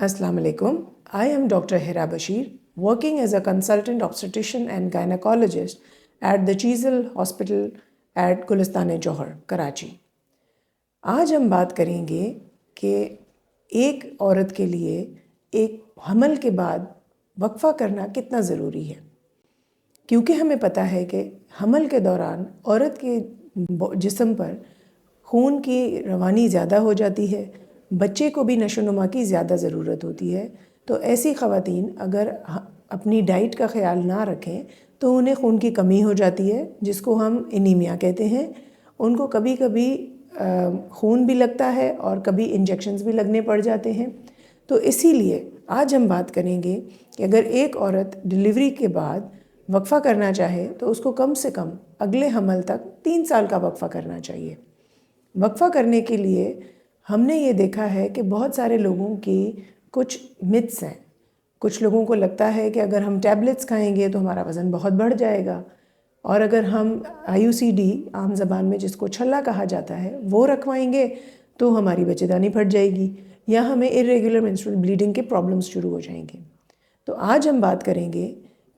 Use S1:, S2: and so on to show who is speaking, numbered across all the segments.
S1: Assalamu alaikum. I am Dr. Hira Bashir, working as a consultant obstetrician and gynecologist at the Cheezel Hospital at Gulistan Johar, Karachi. आज हम बात करेंगे कि एक औरत के लिए एक हमल के बाद वक्फा करना कितना ज़रूरी है, क्योंकि हमें पता है कि हमल के दौरान औरत के जिस्म पर खून की रवानी ज़्यादा हो जाती है, बच्चे को भी नशोनुमा की ज़्यादा ज़रूरत होती है। तो ऐसी ख़वातीन अगर अपनी डाइट का ख़याल ना रखें तो उन्हें खून की कमी हो जाती है, जिसको हम एनीमिया कहते हैं। उनको कभी कभी खून भी लगता है और कभी इंजेक्शन्स भी लगने पड़ जाते हैं। तो इसीलिए आज हम बात करेंगे कि अगर एक औरत डिलीवरी के बाद वक्फ़ा करना चाहे तो उसको कम से कम अगले हमल तक 3 साल का वक्फ़ा करना चाहिए। वक्फ़ा करने के लिए हमने ये देखा है कि बहुत सारे लोगों की कुछ मिथ्स हैं। कुछ लोगों को लगता है कि अगर हम टैबलेट्स खाएंगे तो हमारा वज़न बहुत बढ़ जाएगा, और अगर हम IUCD आम ज़बान में जिसको छल्ला कहा जाता है वो रखवाएंगे तो हमारी बच्चेदानी फट जाएगी या हमें इरेगुलर मेंस्ट्रुअल ब्लीडिंग के प्रॉब्लम्स शुरू हो जाएंगे। तो आज हम बात करेंगे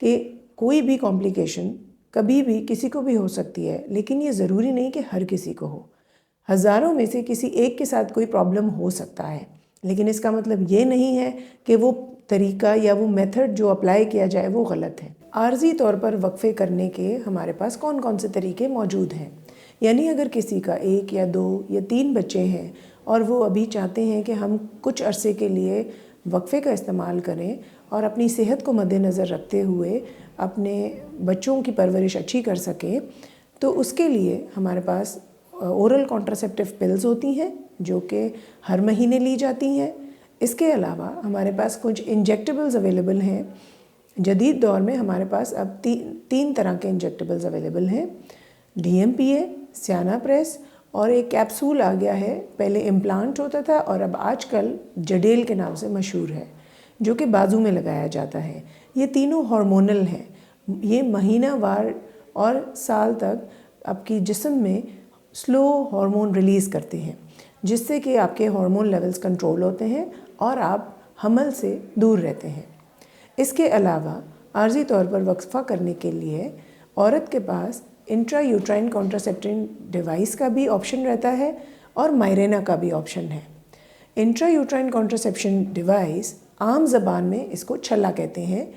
S1: कि कोई भी कॉम्प्लिकेशन कभी भी किसी को भी हो सकती है, लेकिन ये ज़रूरी नहीं कि हर किसी को हो। हज़ारों में से किसी एक के साथ कोई प्रॉब्लम हो सकता है, लेकिन इसका मतलब ये नहीं है कि वो तरीका या वो मेथड जो अप्लाई किया जाए वो गलत है। आर्जी तौर पर वक्फ़े करने के हमारे पास कौन कौन से तरीके मौजूद हैं। यानी अगर किसी का 1 या 2 या 3 बच्चे हैं और वो अभी चाहते हैं कि हम कुछ अरसे के लिए वक्फ़े का इस्तेमाल करें और अपनी सेहत को मद्देनज़र रखते हुए अपने बच्चों की परवरिश अच्छी कर सकें, तो उसके लिए हमारे पास ओरल कॉन्ट्रासेप्टिव पिल्स होती हैं जो कि हर महीने ली जाती हैं। इसके अलावा हमारे पास कुछ इंजेक्टेबल्स अवेलेबल हैं। जदीद दौर में हमारे पास अब तीन तरह के इंजेक्टेबल्स अवेलेबल हैं। DMPA, सियानाप्रेस और एक कैप्सूल आ गया है। पहले इम्प्लांट होता था और अब आजकल जडेल के नाम से मशहूर है, जो कि बाजू में लगाया जाता है। ये तीनों हार्मोनल हैं। ये महीनावार और साल तक आपकी जिस्म में स्लो हार्मोन रिलीज़ करते हैं, जिससे कि आपके हार्मोन लेवल्स कंट्रोल होते हैं और आप हमल से दूर रहते हैं। इसके अलावा आर्जी तौर पर वक्फ़ा करने के लिए औरत के पास इंट्रा यूट्राइन कॉन्ट्रासेप्टिव डिवाइस का भी ऑप्शन रहता है और मायरेना का भी ऑप्शन है। इंट्रा यूट्राइन कॉन्ट्रासेप्शन डिवाइस आम ज़बान में इसको छल्ला कहते हैं।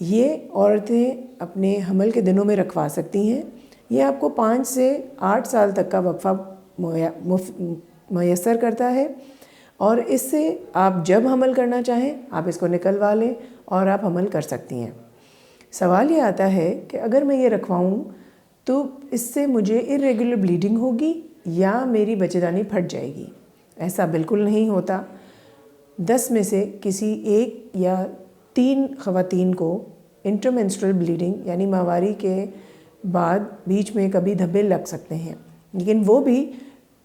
S1: ये औरतें अपने हमल के दिनों में रखवा सकती हैं। ये आपको 5 से 8 साल तक का वक्फ़ा मुयस्सर करता है और इससे आप जब हमल करना चाहें आप इसको निकलवा लें और आप हमल कर सकती हैं। सवाल ये आता है कि अगर मैं ये रखवाऊँ तो इससे मुझे इरेगुलर ब्लीडिंग होगी या मेरी बच्चेदानी फट जाएगी। ऐसा बिल्कुल नहीं होता। 10 में से किसी 1 या 3 ख़वातीन को इंटरमेंस्ट्रुअल ब्लीडिंग यानी माहवारी के बाद बीच में कभी धब्बे लग सकते हैं, लेकिन वो भी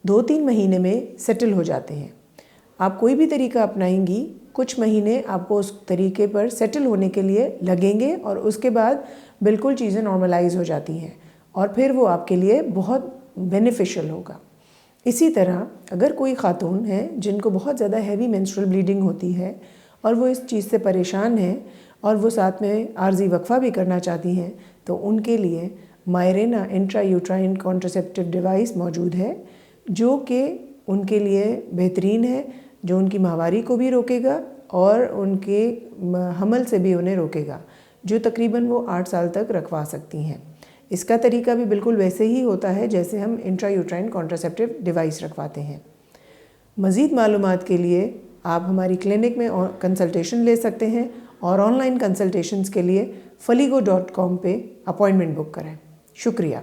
S1: 2-3 महीने में सेटल हो जाते हैं। आप कोई भी तरीका अपनाएंगी, कुछ महीने आपको उस तरीके पर सेटल होने के लिए लगेंगे और उसके बाद बिल्कुल चीज़ें नॉर्मलाइज हो जाती हैं और फिर वो आपके लिए बहुत बेनिफिशियल होगा। इसी तरह अगर कोई ख़ातून है जिनको बहुत ज़्यादा हैवी मेंस्ट्रुअल ब्लीडिंग होती है और वो इस चीज़ से परेशान हैं और वो साथ में आर्जी वक्फ़ा भी करना चाहती हैं, तो उनके लिए मायरेना इंट्रा यूट्राइन कॉन्ट्रासेप्टिव डिवाइस मौजूद है, जो कि उनके लिए बेहतरीन है, जो उनकी माहवारी को भी रोकेगा और उनके हमल से भी उन्हें रोकेगा, जो तकरीबन वो 8 साल तक रखवा सकती हैं। इसका तरीका भी बिल्कुल वैसे ही होता है जैसे हम इंट्रा यूट्राइन कॉन्ट्रासेप्टिव डिवाइस रखवाते हैं। मज़ीद मालूमात के लिए आप हमारी क्लिनिक में कंसल्टेशन ले सकते हैं और ऑनलाइन कंसल्टेशंस के लिए faligo.com पे अपॉइंटमेंट बुक करें। शुक्रिया।